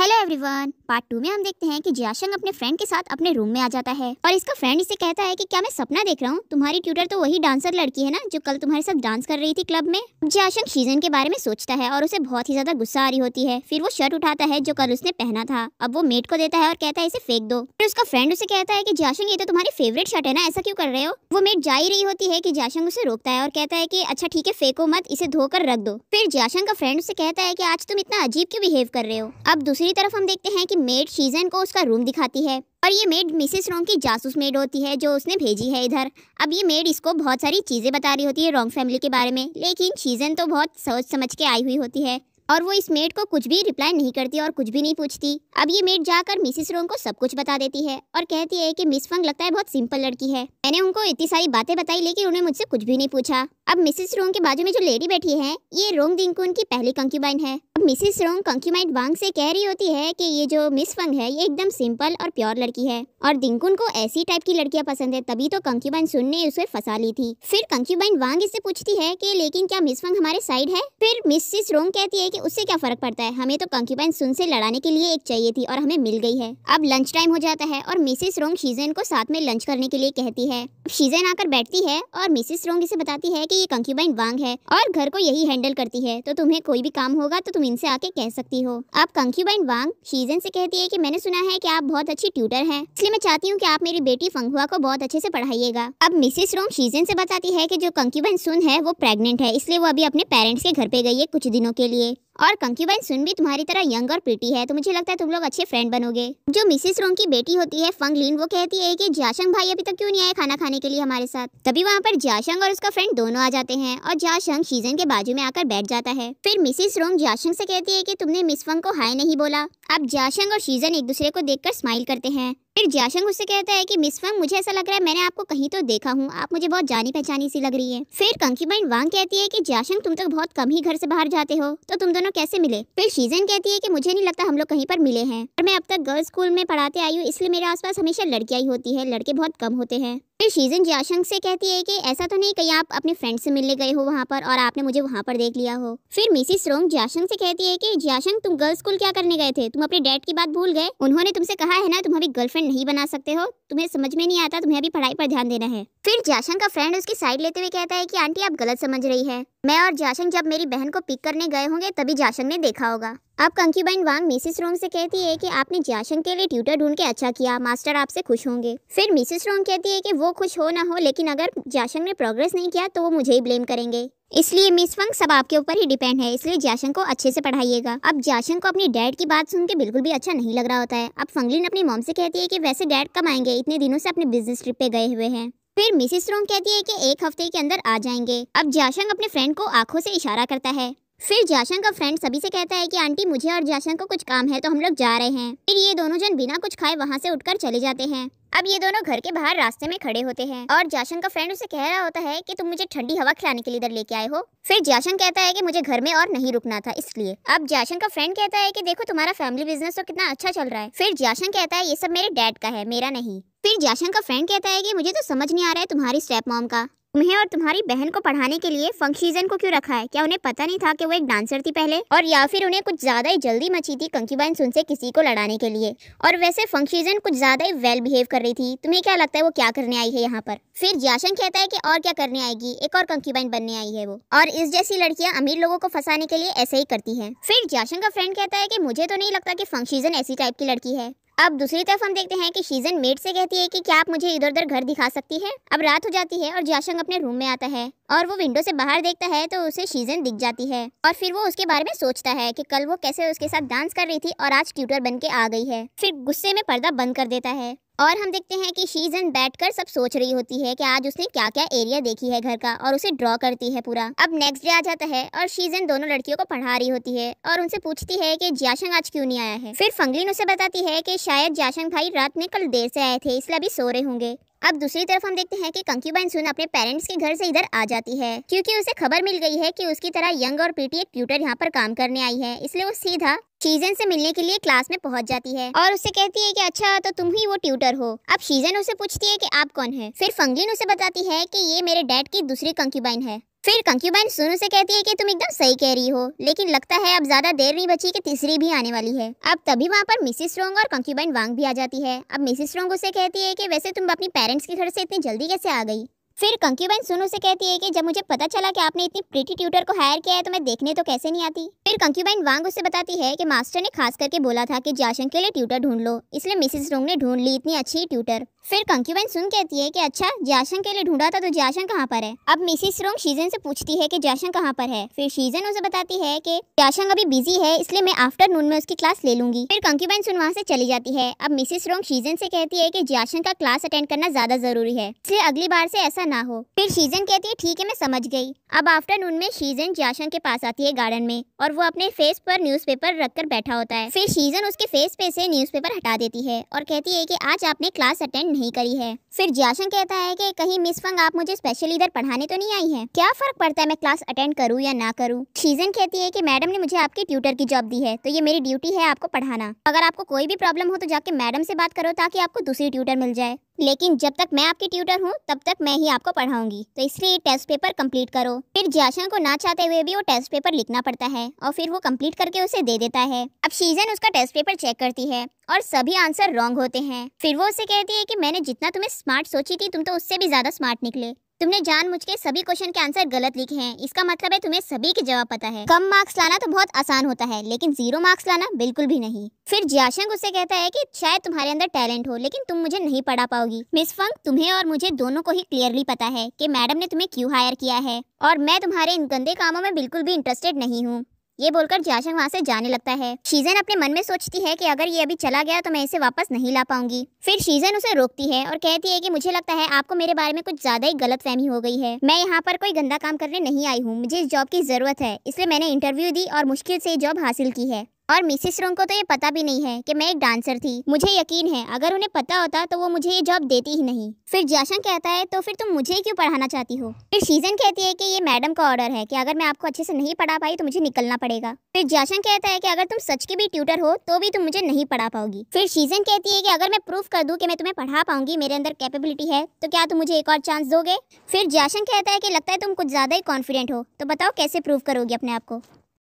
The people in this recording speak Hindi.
हेलो एवरीवन, पार्ट 2 में हम देखते हैं कि जियाशंग अपने फ्रेंड के साथ अपने रूम में आ जाता है और इसका फ्रेंड इसे कहता है कि क्या मैं सपना देख रहा हूँ? तुम्हारी ट्यूटर तो वही डांसर लड़की है ना जो कल तुम्हारे साथ डांस कर रही थी क्लब में। जियाशंग शीजन के बारे में सोचता है और उसे बहुत ही ज्यादा गुस्सा आ रही होती है। फिर वो शर्ट उठाता है जो कल उसने पहना था, अब वो मेट को देता है और कहता है इसे फेंक दो। फिर उसका फ्रेंड उसे कहता है कि जियाशंग ये तो तुम्हारी फेवरेट शर्ट है ना, ऐसा क्यों कर रहे हो? वो मेट जा ही रही होती है कि जियाशंग उसे रोकता है और कहता है कि अच्छा ठीक है, फेंको मत, इसे धोकर रख दो। फिर जियाशंग का फ्रेंड उसे कहता है कि आज तुम इतना अजीब क्यों बिहेव कर रहे हो। अब दूसरी तरफ हम देखते हैं कि मेड शीजन को उसका रूम दिखाती है और ये मेड मिसेस रोंग की जासूस मेड होती है जो उसने भेजी है इधर। अब ये मेड इसको बहुत सारी चीजें बता रही होती है रोंग फैमिली के बारे में, लेकिन शीजन तो बहुत सोच समझ के आई हुई होती है और वो इस मेड को कुछ भी रिप्लाई नहीं करती और कुछ भी नहीं पूछती। अब ये मेड जाकर मिसेस रोंग को सब कुछ बता देती है और कहती है कि मिस फंग लगता है बहुत सिंपल लड़की है, मैंने उनको इतनी सारी बातें बताई लेकिन उन्हें मुझसे कुछ भी नहीं पूछा। अब मिसेस रोंग के बाजू में जो लेडी बैठी है ये रोंग दिंकुन की पहली कंक्यूबाइन है। अब मिसेस रोंग कंक्यूबाइन वांग से कह रही होती है कि ये जो मिस फंग है ये एकदम सिंपल और प्योर लड़की है और दिंकुन को ऐसी टाइप की लड़कियां पसंद है, तभी तो कंक्यूबाइन सुन ने उसे फंसा ली थी। फिर कंक्यूबाइन वांग इससे पूछती है कि लेकिन क्या मिस फंग हमारे साइड है? फिर मिसेस रोंग कहती है कि उससे क्या फर्क पड़ता है, हमें तो कंक्यूबाइन सुन से लड़ाने के लिए एक चाहिए थी और हमें मिल गई है। अब लंच टाइम हो जाता है और मिसेस रोंग शीजन को साथ में लंच करने के लिए कहती है। शीजन आकर बैठती है और मिसेस रोंग इसे बताती है कि ये कंक्यूबाइन वांग है और घर को यही हैंडल करती है, तो तुम्हें कोई भी काम होगा तो तुम इनसे आके कह सकती हो। अब कंक्यूबाइन वांग शीजन से कहती है कि मैंने सुना है कि आप बहुत अच्छी ट्यूटर हैं, इसलिए मैं चाहती हूँ कि आप मेरी बेटी फंगहुआ को बहुत अच्छे से पढ़ाइएगा। अब मिसेस रोंग शीजन से बताती है कि जो कंक्यूबाइन सुन है वो प्रेग्नेंट है, इसलिए वो अभी अपने पेरेंट्स के घर पे गई है कुछ दिनों के लिए और कंक्यूबाइन सुन भी तुम्हारी तरह यंग और प्रिटी है, तो मुझे लगता है तुम लोग अच्छे फ्रेंड बनोगे। जो मिसेस रोंग की बेटी होती है फंगलिन, वो कहती है कि जियाशंग भाई अभी तक क्यों नहीं आए खाना खाने के लिए हमारे साथ। तभी वहाँ पर जियाशंग और उसका फ्रेंड दोनों आ जाते हैं और जियाशंग शीजन के बाजू में आकर बैठ जाता है। फिर मिसेस रोंग जियाशंग से कहती है कि तुमने मिस फंग को हाय नहीं बोला। अब जियाशंग और शीजन एक दूसरे को देखकर स्माइल करते हैं। फिर जियाशंग उससे कहता है कि मिस फंग मुझे ऐसा लग रहा है मैंने आपको कहीं तो देखा हूँ, आप मुझे बहुत जानी पहचानी सी लग रही है। फिर कंक्यूबाइन वांग कहती है कि जियाशंग तुम तो बहुत कम ही घर से बाहर जाते हो, तो तुम दोनों कैसे मिले? फिर शीजन कहती है कि मुझे नहीं लगता हम लोग कहीं पर मिले हैं और मैं अब तक गर्ल्स स्कूल में पढ़ाते आई हूँ, इसलिए मेरे आसपास हमेशा लड़कियां ही होती है, लड़के बहुत कम होते हैं। फिर शीजन जियाशंग से कहती है कि ऐसा तो नहीं कहीं आप अपने फ्रेंड से मिलने गए हो वहाँ पर और आपने मुझे वहाँ पर देख लिया हो। फिर मिसेस रोंग जियाशंग से कहती है कि जियाशंग तुम गर्ल्स स्कूल क्या करने गए थे? तुम अपने डैड की बात भूल गए? उन्होंने तुमसे कहा है ना तुम अभी गर्लफ्रेंड नहीं बना सकते हो, तुम्हें समझ में नहीं आता, तुम्हें अभी पढ़ाई पर ध्यान देना है। फिर जियाशंग का फ्रेंड उसकी साइड लेते हुए कहता है कि आंटी आप गलत समझ रही है, मैं और जियाशंग जब मेरी बहन को पिक करने गए होंगे तभी जियाशंग ने देखा होगा। अब कंक्यूबाइन वांग मिसेस रोंग से कहती है कि आपने जियाशंग के लिए ट्यूटर ढूंढ के अच्छा किया, मास्टर आपसे खुश होंगे। फिर मिसेस रोंग कहती है कि वो खुश हो ना हो, लेकिन अगर जियाशंग ने प्रोग्रेस नहीं किया तो वो मुझे ही ब्लेम करेंगे, इसलिए मिस फंग सब आपके ऊपर ही डिपेंड है, इसलिए जियाशंग को अच्छे से पढ़ाइएगा। अब जियाशंग को अपनी डैड की बात सुन के बिल्कुल भी अच्छा नहीं लग रहा होता है। अब फंगलिन अपनी मॉम से कहती है कि वैसे डैड कब आएंगे, इतने दिनों से अपने बिजनेस ट्रिप पे गए हुए हैं। फिर मिसेस रोंग कहती है कि एक हफ्ते के अंदर आ जाएंगे। अब जियाशंग अपने फ्रेंड को आंखों से इशारा करता है। फिर जियाशंग का फ्रेंड सभी से कहता है कि आंटी मुझे और जियाशंग को कुछ काम है तो हम लोग जा रहे हैं। फिर ये दोनों जन बिना कुछ खाए वहाँ से उठकर चले जाते हैं। अब ये दोनों घर के बाहर रास्ते में खड़े होते हैं और जियाशंग का फ्रेंड उसे कह रहा होता है कि तुम मुझे ठंडी हवा खिलाने के लिए इधर लेके आए हो। फिर जियाशंग कहता है कि मुझे घर में और नहीं रुकना था इसलिए। अब जियाशंग का फ्रेंड कहता है कि देखो तुम्हारा फैमिली बिजनेस तो कितना अच्छा चल रहा है। फिर जियाशंग कहता है ये सब मेरे डैड का है, मेरा नहीं। फिर जियाशंग का फ्रेंड कहता है कि मुझे तो समझ नहीं आ रहा है तुम्हारी स्टेप मॉम का, तुम्हें और तुम्हारी बहन को पढ़ाने के लिए फंग शीजन को क्यों रखा है? क्या उन्हें पता नहीं था कि वो एक डांसर थी पहले, और या फिर उन्हें कुछ ज्यादा ही जल्दी मची थी कंक्यूबाइन सुन से किसी को लड़ाने के लिए? और वैसे फंग शीजन कुछ ज्यादा ही वेल बिहेव कर रही थी, तुम्हें क्या लगता है वो क्या करने आई है यहाँ पर? फिर जियाशंग कहता है कि और क्या करने आएगी, एक और कंक्यूबाइन बनने आई है वो, और इस जैसी लड़कियां अमीर लोगों को फंसाने के लिए ऐसे ही करती है। फिर जियाशंग का फ्रेंड कहता है कि मुझे तो नहीं लगता कि फंग शीजन ऐसी टाइप की लड़की है। अब दूसरी तरफ हम देखते हैं कि शीजन मेड से कहती है कि क्या आप मुझे इधर उधर घर दिखा सकती है? अब रात हो जाती है और जियाशंग अपने रूम में आता है और वो विंडो से बाहर देखता है तो उसे शीजन दिख जाती है और फिर वो उसके बारे में सोचता है कि कल वो कैसे उसके साथ डांस कर रही थी और आज ट्यूटर बन के आ गई है। फिर गुस्से में पर्दा बंद कर देता है और हम देखते हैं कि शीजन बैठकर सब सोच रही होती है कि आज उसने क्या क्या एरिया देखी है घर का और उसे ड्रॉ करती है पूरा। अब नेक्स्ट डे आ जाता है और शीजन दोनों लड़कियों को पढ़ा रही होती है और उनसे पूछती है कि जियाशंग आज क्यों नहीं आया है। फिर फंगलिन उसे बताती है कि शायद जियाशंग भाई रात में कल देर से आए थे इसलिए अभी सो रहे होंगे। अब दूसरी तरफ हम देखते हैं कि कंक्यूबाइन सुन अपने पेरेंट्स के घर से इधर आ जाती है क्योंकि उसे खबर मिल गई है कि उसकी तरह यंग और प्रीटी एक ट्यूटर यहाँ पर काम करने आई है, इसलिए वो सीधा शीजन से मिलने के लिए क्लास में पहुंच जाती है और उससे कहती है कि अच्छा तो तुम ही वो ट्यूटर हो। अब शीजन उसे पूछती है कि आप कौन है। फिर फंगलिन उसे बताती है कि ये मेरे डैड की दूसरी कंक्यूबाइन है फिर कंक्यूबाइन सुनु से कहती है कि तुम एकदम सही कह रही हो, लेकिन लगता है अब ज्यादा देर नहीं बची कि तीसरी भी आने वाली है। अब तभी वहाँ पर मिसिस रोंग और कंक्यूबाइन वांग भी आ जाती है। अब मिसिस रोंग उसे कहती है कि वैसे तुम अपनी पेरेंट्स के घर से इतनी जल्दी कैसे आ गई। फिर कंक्यूबाइन सुनु से कहती है कि जब मुझे पता चला कि आपने इतनी प्रीटी ट्यूटर को हायर किया है तो मैं देखने तो कैसे नहीं आती। फिर कंक्यूबाइन वांग उसे बताती है कि मास्टर ने खास करके बोला था कि जाशंग के लिए ट्यूटर ढूंढ लो, इसलिए मिसिस रोंग ने ढूंढ ली इतनी अच्छी ट्यूटर। फिर कंक्यूबाइन सुन कहती है कि अच्छा जाशंग के लिए ढूंढा था तो जाशंग कहाँ पर है। अब मिसिस रोंग शीजन से पूछती है कि जाशंग कहाँ पर है। फिर शीजन उसे बताती है कि जाशंग अभी बिजी है, इसलिए मैं आफ्टरनून में उसकी क्लास ले लूंगी। फिर कंक्यूबाइन सुन वहाँ से चली जाती है। अब मिसिस रोंग शीजन से कहती है कि जाशंग का क्लास अटेंड करना ज्यादा जरूरी है, इसलिए अगली बार से ऐसा ना हो। फिर शीजन कहती है ठीक है मैं समझ गई। अब आफ्टरनून में शीजन जाशंग के पास आती है गार्डन में, और वो अपने फेस पर न्यूज़पेपर रखकर बैठा होता है। फिर शीजन उसके फेस पे से न्यूज़पेपर हटा देती है और कहती है कि आज आपने क्लास अटेंड नहीं करी है। फिर जाशंग कहता है कि कहीं मिस फंग आप मुझे स्पेशल इधर पढ़ाने तो नहीं आई हैं? क्या फर्क पड़ता है मैं क्लास अटेंड करूँ या ना करूँ। शीजन कहती है कि मैडम ने मुझे आपकी ट्यूटर की जॉब दी है, तो ये मेरी ड्यूटी है आपको पढ़ाना। अगर आपको कोई भी प्रॉब्लम हो तो जाके मैडम से बात करो ताकि आपको दूसरी ट्यूटर मिल जाए, लेकिन जब तक मैं आपकी ट्यूटर हूँ तब तक मैं ही आपको पढ़ाऊंगी, तो इसलिए टेस्ट पेपर कंप्लीट करो। फिर जाशंग को ना चाहते हुए भी वो टेस्ट पेपर लिखना पड़ता है और फिर वो कंप्लीट करके उसे दे देता है। अब शीजन उसका टेस्ट पेपर चेक करती है और सभी आंसर रॉन्ग होते हैं। फिर वो उसे कहती है कि मैंने जितना तुम्हें स्मार्ट सोची थी तुम तो उससे भी ज्यादा स्मार्ट निकले। तुमने जानबूझ के सभी क्वेश्चन के आंसर गलत लिखे हैं, इसका मतलब है तुम्हें सभी के जवाब पता है। कम मार्क्स लाना तो बहुत आसान होता है, लेकिन 0 मार्क्स लाना बिल्कुल भी नहीं। फिर जाशंग उसे कहता है कि शायद तुम्हारे अंदर टैलेंट हो, लेकिन तुम मुझे नहीं पढ़ा पाओगी। मिस फंग, तुम्हें और मुझे दोनों को ही क्लियरली पता है कि मैडम ने तुम्हें क्यों हायर किया है, और मैं तुम्हारे इन गंदे कामों में बिल्कुल भी इंटरेस्टेड नहीं हूँ। ये बोलकर जाशंग वहाँ से जाने लगता है। शीजन अपने मन में सोचती है कि अगर ये अभी चला गया तो मैं इसे वापस नहीं ला पाऊंगी। फिर शीजन उसे रोकती है और कहती है कि मुझे लगता है आपको मेरे बारे में कुछ ज्यादा ही गलतफहमी हो गई है। मैं यहाँ पर कोई गंदा काम करने नहीं आई हूँ, मुझे इस जॉब की जरूरत है, इसलिए मैंने इंटरव्यू दी और मुश्किल से जॉब हासिल की है। और मिसिस रोंग को तो ये पता भी नहीं है कि मैं एक डांसर थी। मुझे यकीन है अगर उन्हें पता होता तो वो मुझे ये जॉब देती ही नहीं। फिर जाशंग कहता है तो फिर तुम मुझे क्यों पढ़ाना चाहती हो। फिर शीजन कहती है कि ये मैडम का ऑर्डर है कि अगर मैं आपको अच्छे से नहीं पढ़ा पाई तो मुझे निकलना पड़ेगा। फिर जाशंग कहता है कि अगर तुम सच की भी ट्यूटर हो तो भी तुम मुझे नहीं पढ़ा पाओगी। फिर शीजन कहती है कि अगर मैं प्रूफ कर दूं कि मैं तुम्हें पढ़ा पाऊंगी, मेरे अंदर कैपेबिलिटी है, तो क्या तुम मुझे एक और चांस दोगे। फिर जाशंग कहता है कि लगता है तुम कुछ ज्यादा ही कॉन्फिडेंट हो, तो बताओ कैसे प्रूव करोगी अपने आप को।